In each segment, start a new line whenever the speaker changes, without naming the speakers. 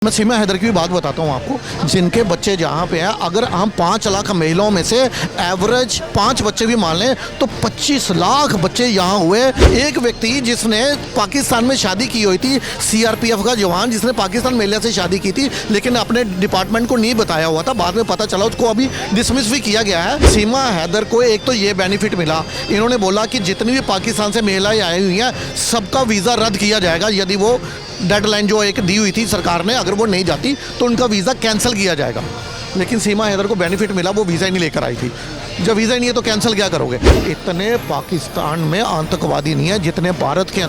मैं सीमा हैदर की भी बात बताता हूँ आपको, जिनके बच्चे जहाँ पे हैं, अगर हम 5 लाख महिलाओं में से एवरेज 5 बच्चे भी मान लें तो 25 लाख बच्चे यहाँ हुए। एक व्यक्ति जिसने पाकिस्तान में शादी की हुई थी, सीआरपीएफ का जवान जिसने पाकिस्तान महिला से शादी की थी, लेकिन अपने डिपार्टमेंट को नहीं बताया हुआ था, बाद में पता चला, उसको अभी डिसमिस भी किया गया है। सीमा हैदर को एक तो ये बेनिफिट मिला, इन्होंने बोला कि जितनी भी पाकिस्तान से महिलाएं आई हुई हैं सबका वीज़ा रद्द किया जाएगा, यदि वो डेडलाइन जो एक दी हुई थी सरकार ने, अगर वो नहीं जाती तो उनका वीज़ा कैंसिल किया जाएगा। लेकिन सीमा हैदर को बेनिफिट मिला, वो वीज़ा ही नहीं लेकर आई थी। जब वीज़ा ही नहीं है तो कैंसिल क्या करोगे? इतने पाकिस्तान में आतंकवादी नहीं है जितने भारत के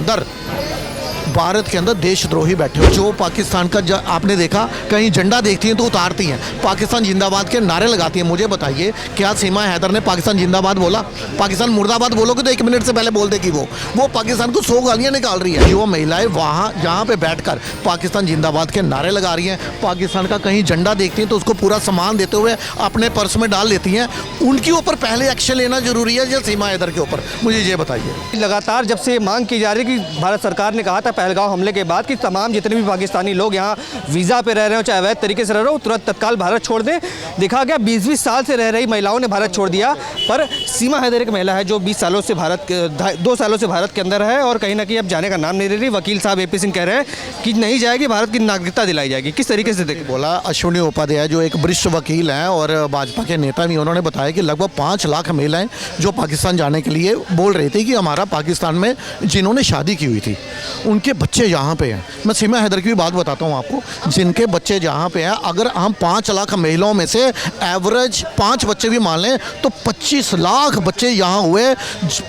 अंदर देशद्रोही बैठे हो। जो पाकिस्तान का आपने देखा, कहीं झंडा देखती हैं तो उतारती हैं, पाकिस्तान जिंदाबाद के नारे लगाती हैं। मुझे बताइए, क्या सीमा हैदर ने पाकिस्तान जिंदाबाद बोला? पाकिस्तान मुर्दाबाद बोलोगे तो 1 मिनट से पहले बोल देगी वो पाकिस्तान को 100 गालियाँ निकाल रही है। जो महिलाएं वहाँ जहाँ पे बैठकर पाकिस्तान जिंदाबाद के नारे लगा रही हैं, पाकिस्तान का कहीं झंडा देखती हैं तो उसको पूरा सामान देते हुए अपने पर्स में डाल लेती हैं, उनके ऊपर पहले एक्शन लेना जरूरी है या सीमा हैदर के ऊपर? मुझे ये बताइए।
लगातार जब से मांग की जा रही है कि भारत सरकार ने कहा था पहलगांव हमले के बाद कि तमाम जितने भी पाकिस्तानी लोग यहाँ वीज़ा पे रह रहे हो, चाहे अवैध तरीके से रह रहे हो, तुरंत तत्काल भारत छोड़ दें। देखा गया 20-20 साल से रह रही महिलाओं ने भारत छोड़ दिया, पर सीमा हैदर एक महिला है जो 2 सालों से भारत के अंदर है और कहीं ना कहीं अब जाने का नाम नहीं ले रही। वकील साहब AP सिंह कह रहे हैं कि नहीं जाएगी, भारत की नागरिकता दिलाई जाएगी। किस तरीके से देखें?
बोला अश्विनी उपाध्याय जो एक वरिष्ठ वकील हैं और भाजपा के नेता भी, उन्होंने बताया कि लगभग 5 लाख महिलाएं जो पाकिस्तान जाने के लिए बोल रही थी कि हमारा पाकिस्तान में जिन्होंने शादी की हुई थी उनके बच्चे यहाँ पे हैं। मैं सीमा हैदर की भी बात बताता हूँ आपको, जिनके बच्चे जहाँ पे हैं, अगर हम 5 लाख महिलाओं में से एवरेज 5 बच्चे भी मान लें तो 25 लाख बच्चे यहाँ हुए।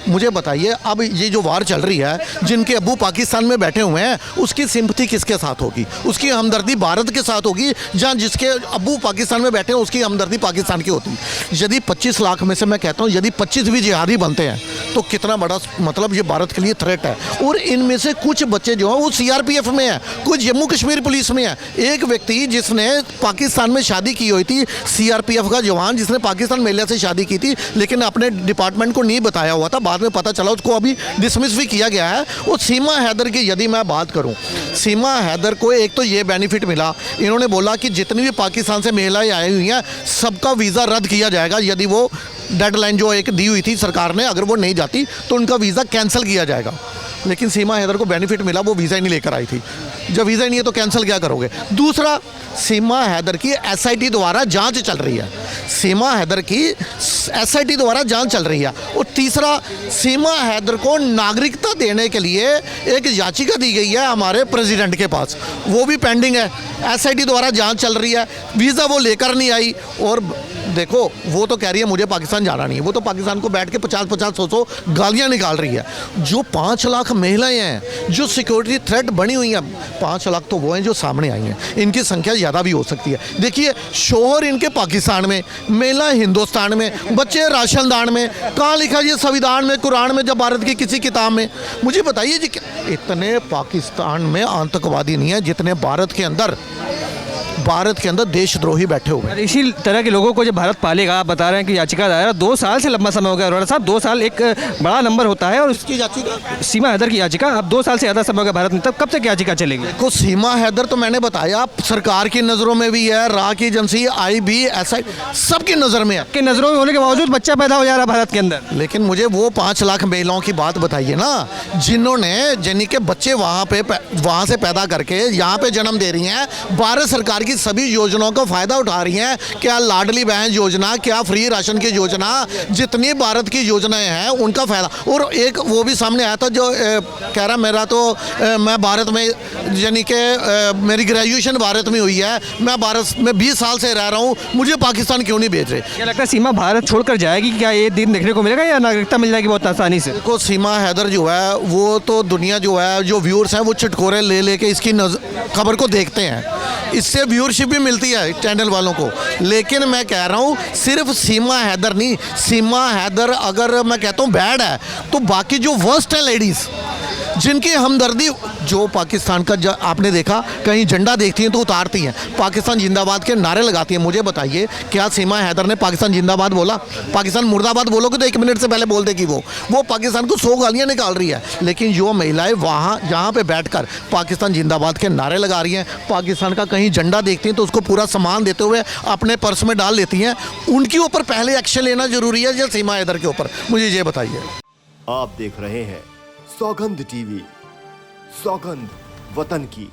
मुझे बताइए, अब ये जो वार चल रही है, जिनके अब्बू पाकिस्तान में बैठे हुए हैं, उसकी सिंपैथी किसके साथ होगी? उसकी हमदर्दी भारत के साथ होगी, जहाँ जिसके अब्बू पाकिस्तान में बैठे हैं उसकी हमदर्दी पाकिस्तान की होती? यदि 25 लाख में से मैं कहता हूँ यदि 25 भी जिहादी बनते हैं तो कितना बड़ा, मतलब ये भारत के लिए थ्रेट है। और इनमें से कुछ बच्चे जो हैं वो CRPF में है, कुछ जम्मू कश्मीर पुलिस में है। एक व्यक्ति जिसने पाकिस्तान में शादी की हुई थी, CRPF का जवान जिसने पाकिस्तान महिला से शादी की थी, लेकिन अपने डिपार्टमेंट को नहीं बताया हुआ था, बाद में पता चला, उसको अभी डिसमिस भी किया गया है। और सीमा हैदर की यदि मैं बात करूं, सीमा हैदर को एक तो ये बेनिफिट मिला, इन्होंने बोला कि जितनी भी पाकिस्तान से महिलाएं आई हुई हैं सबका वीज़ा रद्द किया जाएगा, यदि वो डेडलाइन जो एक दी हुई थी सरकार ने, अगर वो नहीं जाती तो उनका वीज़ा कैंसिल किया जाएगा। लेकिन सीमा हैदर को बेनिफिट मिला, वो वीज़ा ही नहीं लेकर आई थी। जब वीज़ा ही नहीं है तो कैंसिल क्या करोगे? दूसरा, सीमा हैदर की SIT द्वारा जांच चल रही है, सीमा हैदर की SIT द्वारा जांच चल रही है। और तीसरा, सीमा हैदर को नागरिकता देने के लिए एक याचिका दी गई है हमारे प्रेसिडेंट के पास, वो भी पेंडिंग है। SIT द्वारा जांच चल रही है, वीज़ा वो लेकर नहीं आई। और देखो, वो तो कह रही है मुझे पाकिस्तान जाना नहीं है, वो तो पाकिस्तान को बैठ के 50-50, 100-100 गालियाँ निकाल रही है। जो 5 लाख महिलाएं हैं जो सिक्योरिटी थ्रेट बनी हुई हैं, 5 लाख तो वो हैं जो सामने आई हैं, इनकी संख्या ज़्यादा भी हो सकती है। देखिए, शोहर इनके पाकिस्तान में, महिला हिंदुस्तान में, बच्चे राशनदान में, कहाँ लिखा ये संविधान में, कुरान में, जब भारत की किसी किताब में? मुझे बताइए जी, इतने पाकिस्तान में आतंकवादी नहीं है जितने भारत के अंदर देशद्रोही बैठे हुए हैं।
इसी तरह के लोगों को जब भारत पालेगा, आप बता रहे हैं कि याचिका दायर 2 साल से लंबा समय हो गया। अरोड़ा साहब, 2 साल एक बड़ा नंबर होता है, और उसकी याचिका, सीमा हैदर की याचिका, अब 2 साल से ज़्यादा समय हो गया भारत में, तब कब तक याचिका चलेगी?
देखो, सीमा हैदर तो मैंने बताया सरकार की नज़रों में भी है, राह की एजेंसी, IB, SI, सबकी नज़र में है।
कि नज़रों में होने के बावजूद बच्चा पैदा हो जा रहा है भारत के अंदर।
लेकिन मुझे वो 5 लाख महिलाओं की बात बताइए ना, जिन्होंने जिन्हीं के बच्चे वहाँ से पैदा करके यहाँ पे जन्म दे रही हैं, भारत सरकार की सभी योजनाओं का फ़ायदा उठा रही हैं। क्या लाडली बहन योजना, क्या फ्री राशन की योजना, जितनी भारत की योजनाएं हैं उनका फ़ायदा। और एक वो भी सामने आया था जो कह रहा मेरा तो मैं भारत में, यानी कि मेरी ग्रेजुएशन भारत में हुई है, मैं भारत में 20 साल से रह रहा हूँ, मुझे पाकिस्तान क्यों नहीं भेज रहे?
क्या लगता है सीमा भारत छोड़कर जाएगी? क्या ये दिन देखने को मिलेगा या नागरिकता मिल जाएगी बहुत आसानी से?
देखो, सीमा हैदर जो है वो तो दुनिया जो है, जो व्यूअर्स हैं वो चटकोरे ले लेके इसकी खबर को देखते हैं, इससे व्यूअरशिप भी मिलती है चैनल वालों को। लेकिन मैं कह रहा हूँ सिर्फ सीमा हैदर नहीं, सीमा हैदर अगर मैं कहता हूँ बैड है, तो बाकी जो वर्स्ट है लेडीज़, जिनकी हमदर्दी जो पाकिस्तान का आपने देखा कहीं झंडा देखती हैं तो उतारती हैं, पाकिस्तान जिंदाबाद के नारे लगाती हैं। मुझे बताइए क्या सीमा हैदर ने पाकिस्तान जिंदाबाद बोला? पाकिस्तान मुर्दाबाद बोलोगे तो 1 मिनट से पहले बोल देगी वो पाकिस्तान को 100 गालियाँ निकाल रही है। लेकिन जो महिलाएं वहाँ जहाँ पे बैठकर पाकिस्तान जिंदाबाद के नारे लगा रही हैं, पाकिस्तान का कहीं झंडा देखती हैं तो उसको पूरा सामान देते हुए अपने पर्स में डाल लेती हैं, उनके ऊपर पहले एक्शन लेना जरूरी है या सीमा हैदर के ऊपर? मुझे ये बताइए।
आप देख रहे हैं सौगंध टीवी, सौगंध वतन की।